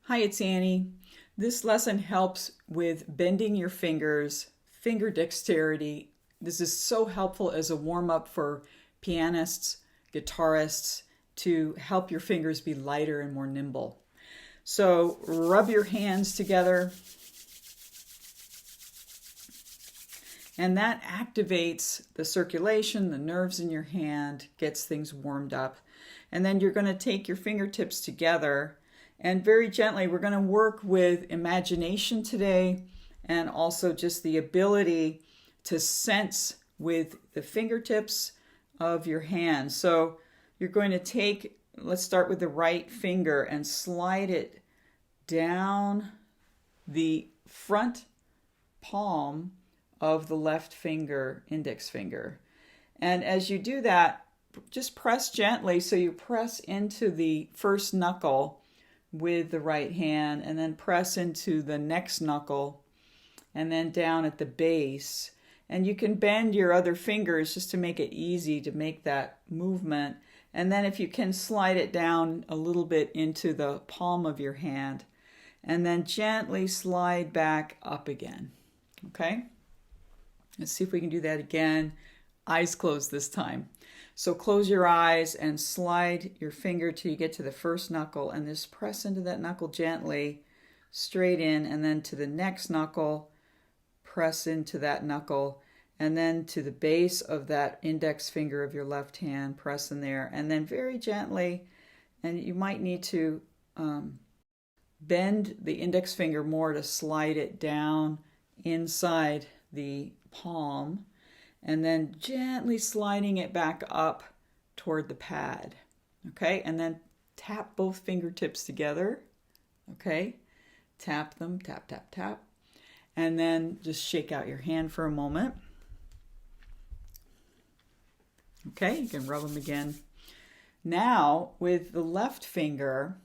Hi, it's Annie. This lesson helps with bending your fingers, finger dexterity. This is so helpful as a warm-up for pianists, guitarists, to help your fingers be lighter and more nimble. So rub your hands together, and that activates the circulation, the nerves in your hand, gets things warmed up. And then you're going to take your fingertips together, and very gently, we're going to work with imagination today and also just the ability to sense with the fingertips of your hand. So you're going to take, let's start with the right finger and slide it down the front palm of the left finger, index finger. And as you do that, just press gently. So you press into the first knuckle with the right hand, and then press into the next knuckle, and then down at the base. And you can bend your other fingers just to make it easy to make that movement. And then if you can, slide it down a little bit into the palm of your hand, and then gently slide back up again. Okay? Let's see if we can do that again. Eyes closed this time. So close your eyes and slide your finger till you get to the first knuckle, and just press into that knuckle gently, straight in, and then to the next knuckle, press into that knuckle, and then to the base of that index finger of your left hand, press in there, and then very gently, and you might need to bend the index finger more to slide it down inside the palm, and then gently sliding it back up toward the pad. Okay, and then tap both fingertips together. Okay, tap them, tap, tap, tap. And then just shake out your hand for a moment. Okay, you can rub them again. Now, with the left finger,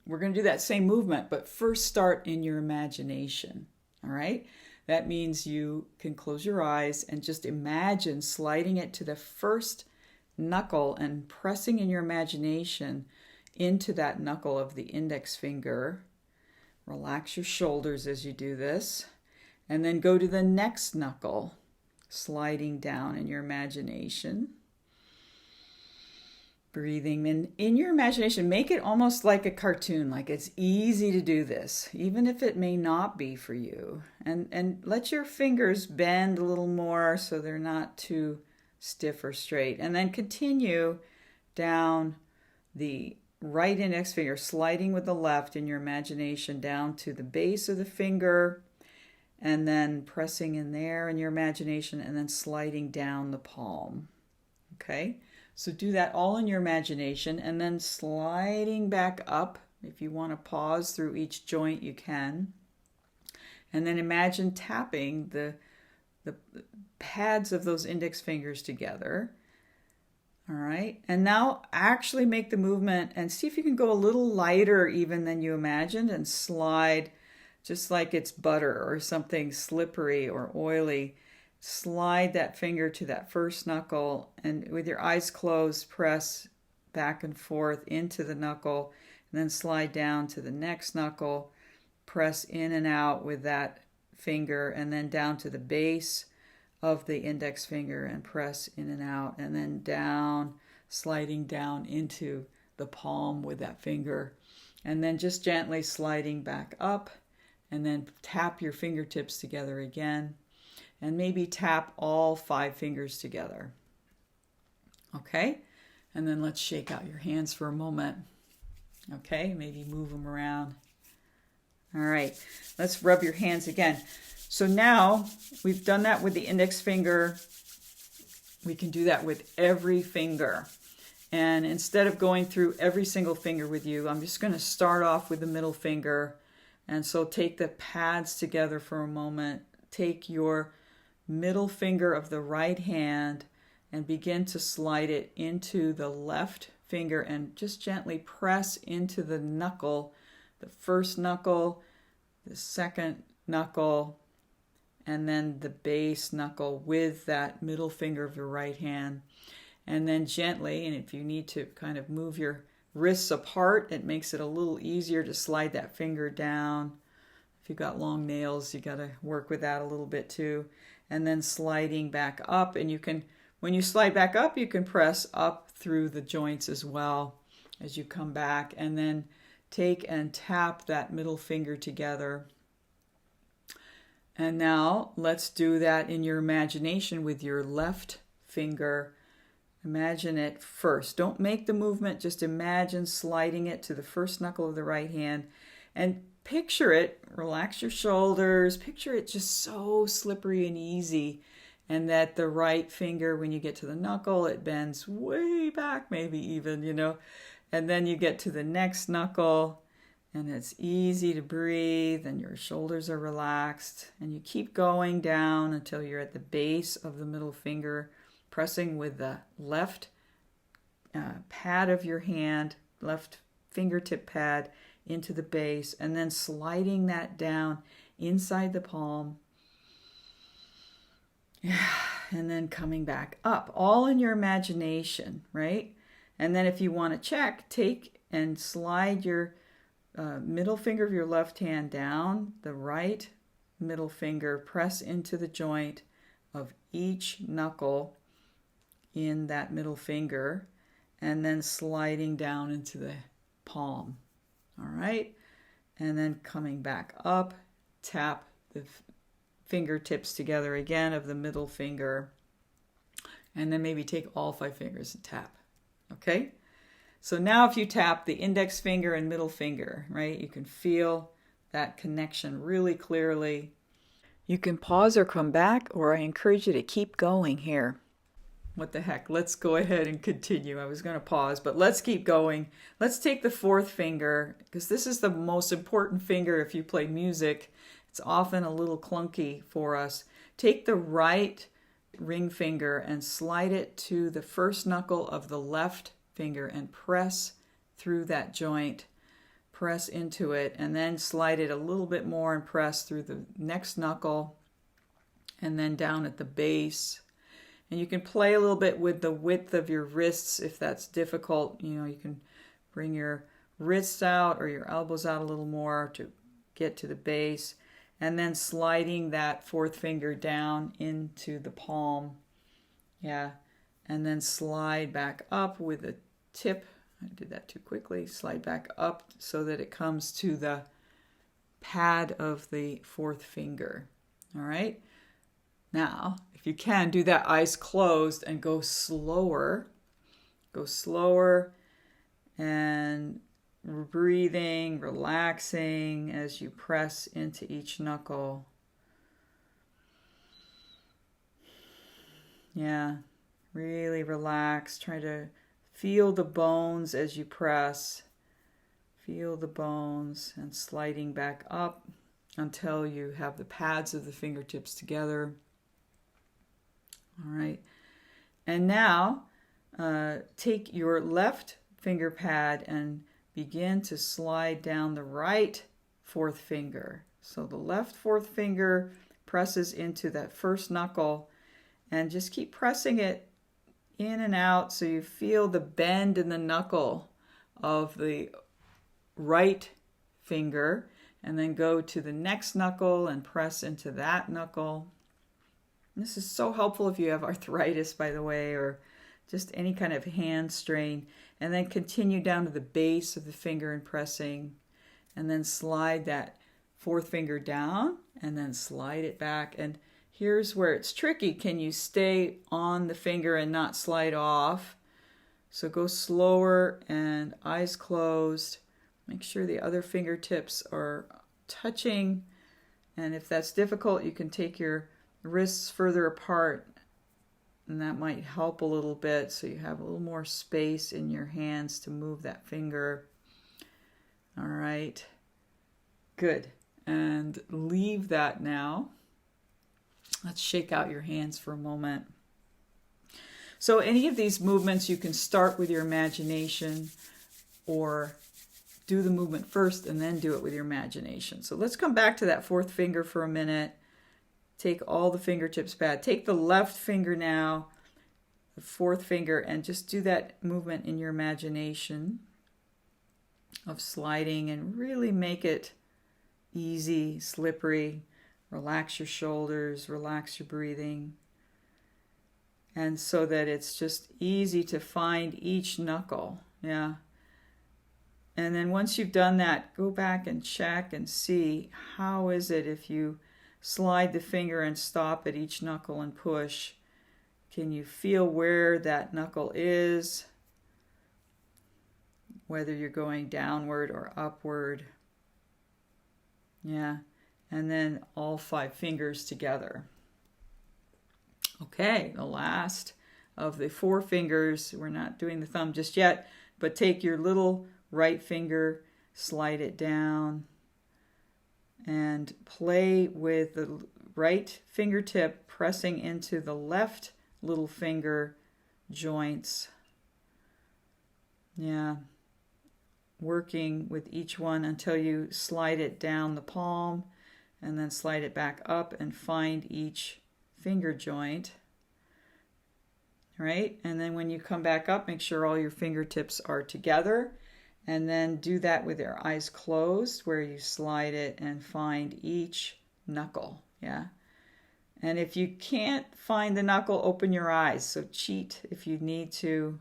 we're going to do that same movement, but first start in your imagination. All right? That means you can close your eyes and just imagine sliding it to the first knuckle and pressing in your imagination into that knuckle of the index finger. Relax your shoulders as you do this. And then go to the next knuckle, sliding down in your imagination. Breathing. And in your imagination, make it almost like a cartoon, like it's easy to do this, even if it may not be for you. And let your fingers bend a little more so they're not too stiff or straight. And then continue down the right index finger, sliding with the left in your imagination down to the base of the finger, and then pressing in there in your imagination, and then sliding down the palm. Okay? So do that all in your imagination, and then sliding back up. If you want to pause through each joint, you can. And then imagine tapping the pads of those index fingers together. All right. And now actually make the movement and see if you can go a little lighter even than you imagined, and slide just like it's butter or something slippery or oily. Slide that finger to that first knuckle, and with your eyes closed, press back and forth into the knuckle, and then slide down to the next knuckle, press in and out with that finger, and then down to the base of the index finger and press in and out, and then down, sliding down into the palm with that finger, and then just gently sliding back up, and then tap your fingertips together again. And maybe tap all 5 fingers together. Okay? And then let's shake out your hands for a moment. Okay? Maybe move them around. All right. Let's rub your hands again. So now we've done that with the index finger. We can do that with every finger. And instead of going through every single finger with you, I'm just going to start off with the middle finger. And so take the pads together for a moment. Take your middle finger of the right hand and begin to slide it into the left finger, and just gently press into the knuckle, the first knuckle, the second knuckle, and then the base knuckle with that middle finger of your right hand. And then gently, and if you need to kind of move your wrists apart, it makes it a little easier to slide that finger down. If you've got long nails, you got to work with that a little bit too. And then sliding back up, and you can, when you slide back up, you can press up through the joints as well as you come back, and then take and tap that middle finger together. And now let's do that in your imagination with your left finger. Imagine it first. Don't make the movement, just imagine sliding it to the first knuckle of the right hand, and picture it, relax your shoulders, picture it just so slippery and easy, and that the right finger, when you get to the knuckle, it bends way back, maybe even, and then you get to the next knuckle, and it's easy to breathe, and your shoulders are relaxed, and you keep going down until you're at the base of the middle finger, pressing with the left pad of your hand, left fingertip pad, into the base, and then sliding that down inside the palm. And then coming back up, all in your imagination, right? And then if you want to check, take and slide your middle finger of your left hand down, the right middle finger, press into the joint of each knuckle in that middle finger, and then sliding down into the palm. All right, and then coming back up, tap the fingertips together again of the middle finger, and then maybe take all 5 fingers and tap. Okay, so now if you tap the index finger and middle finger, right, you can feel that connection really clearly. You can pause or come back, or I encourage you to keep going here. What the heck? Let's go ahead and continue. I was going to pause, but let's keep going. Let's take the 4th finger, because this is the most important finger if you play music. It's often a little clunky for us. Take the right ring finger and slide it to the first knuckle of the left finger and press through that joint. Press into it, and then slide it a little bit more and press through the next knuckle, and then down at the base. And you can play a little bit with the width of your wrists if that's difficult. You can bring your wrists out or your elbows out a little more to get to the base. And then sliding that 4th finger down into the palm. Yeah. And then slide back up with a tip. I did that too quickly. Slide back up so that it comes to the pad of the 4th finger. All right. Now, if you can, do that eyes closed and go slower. Go slower and breathing, relaxing as you press into each knuckle. Yeah, really relax. Try to feel the bones as you press. Feel the bones and sliding back up until you have the pads of the fingertips together. All right, and now take your left finger pad and begin to slide down the right 4th finger. So the left 4th finger presses into that first knuckle, and just keep pressing it in and out so you feel the bend in the knuckle of the right finger, and then go to the next knuckle and press into that knuckle. This is so helpful if you have arthritis, by the way, or just any kind of hand strain. And then continue down to the base of the finger and pressing. And then slide that 4th finger down and then slide it back. And here's where it's tricky. Can you stay on the finger and not slide off? So go slower and eyes closed. Make sure the other fingertips are touching. And if that's difficult, you can take your wrists further apart, and that might help a little bit so you have a little more space in your hands to move that finger. All right, good. And leave that now. Let's shake out your hands for a moment. So any of these movements, you can start with your imagination or do the movement first and then do it with your imagination. So let's come back to that 4th finger for a minute. Take all the fingertips pad. Take the left finger now, the 4th finger, and just do that movement in your imagination. of sliding and really make it easy, slippery. Relax your shoulders, relax your breathing. And so that it's just easy to find each knuckle. Yeah. And then once you've done that, go back and check and see how is it if you slide the finger and stop at each knuckle and push. Can you feel where that knuckle is? Whether you're going downward or upward. Yeah. And then all 5 fingers together. Okay, the last of the 4 fingers. We're not doing the thumb just yet, but take your little right finger, slide it down, and play with the right fingertip pressing into the left little finger joints. Yeah. Working with each one until you slide it down the palm and then slide it back up and find each finger joint. Right? And then when you come back up, make sure all your fingertips are together. And then do that with your eyes closed, where you slide it and find each knuckle. Yeah. And if you can't find the knuckle, open your eyes. So cheat if you need to.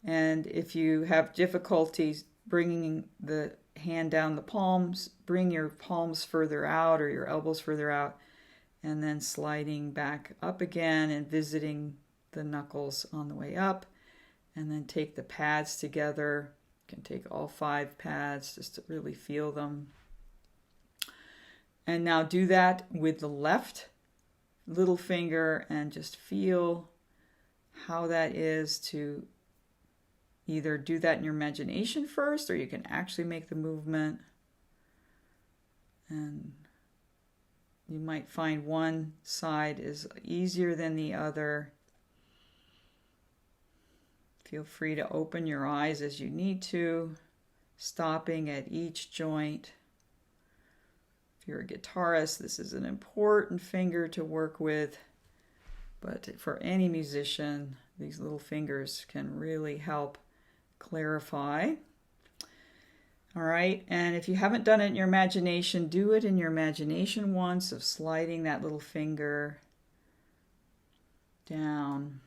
And if you have difficulties bringing the hand down the palms, bring your palms further out or your elbows further out, and then sliding back up again and visiting the knuckles on the way up. And then take the pads together. You can take all 5 pads just to really feel them. And now do that with the left little finger and just feel how that is to either do that in your imagination first, or you can actually make the movement. And you might find one side is easier than the other. Feel free to open your eyes as you need to, stopping at each joint. If you're a guitarist, this is an important finger to work with. But for any musician, these little fingers can really help clarify. All right, and if you haven't done it in your imagination, do it in your imagination once of sliding that little finger down,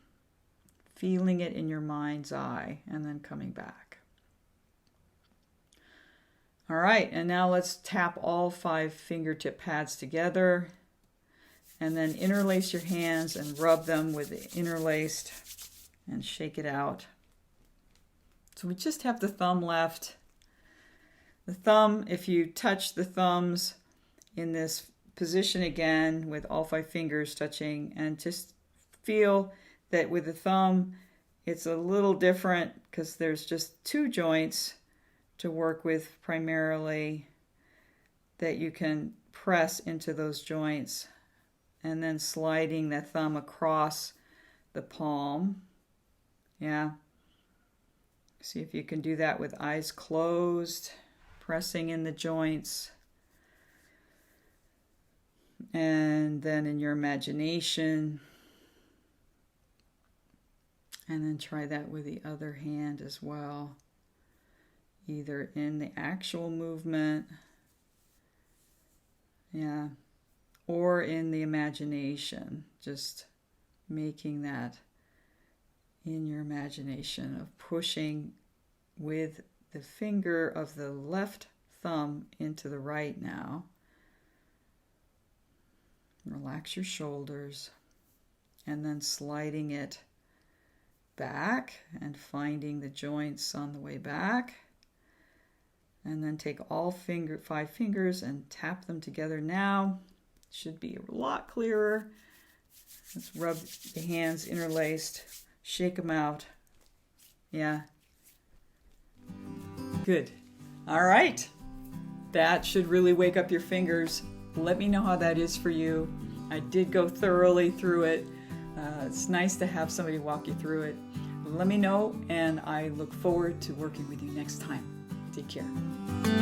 feeling it in your mind's eye, and then coming back. All right, and now let's tap all 5 fingertip pads together, and then interlace your hands and rub them with the interlaced and shake it out. So we just have the thumb left. The thumb, if you touch the thumbs in this position again with all 5 fingers touching, and just feel that with the thumb it's a little different because there's just 2 joints to work with primarily that you can press into those joints, and then sliding the thumb across the palm. Yeah. See if you can do that with eyes closed, pressing in the joints. And then in your imagination. And then try that with the other hand as well. Either in the actual movement, yeah, or in the imagination. Just making that in your imagination of pushing with the finger of the left thumb into the right now. Relax your shoulders, and then sliding it back and finding the joints on the way back. And then take all 5 fingers and tap them together now. Should be a lot clearer. Let's rub the hands interlaced, shake them out. Yeah. Good. All right. That should really wake up your fingers. Let me know how that is for you. I did go thoroughly through it. It's nice to have somebody walk you through it. Let me know, and I look forward to working with you next time. Take care.